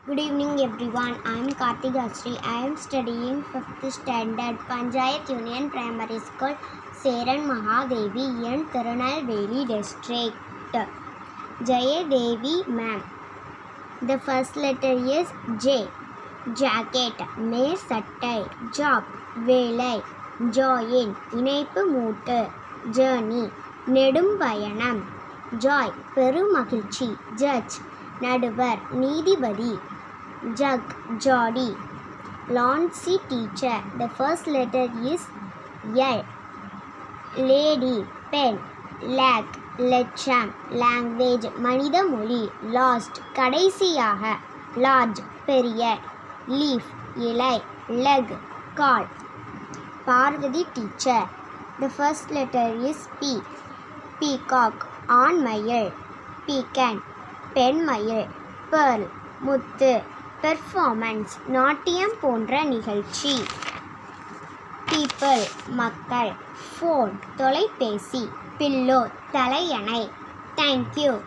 Good evening everyone. I am Karthik Ashri. I am studying 5th standard Panchayat Union Primary School, Seran Mahadevi in Tirunelveli district. Jayadevi ma'am. The first letter is J. Jacket, மேற் சட்டை, job, வேலை, join, இணைப்பு மூட்டு, journey, நெடும் பயணம், joy, பெருமகிழ்ச்சி, judge, நடுவர், நீதிபதி, jug, jolly, laundry teacher. The first letter is L. Lady, pen, lag, லட்சம், language, மனித மொழி, lost, கடைசியாக, large, பெரிய, leaf, இலை, leg, call. Parvati teacher. The first letter is P. Peacock, ஆண் மயில், pecan, பெண் மயில், pearl, முத்து, performance, நாட்டியம் போன்ற நிகழ்ச்சி. people, மக்கள், phone, தொலைபேசி, pillow, தலையணை. Thank you.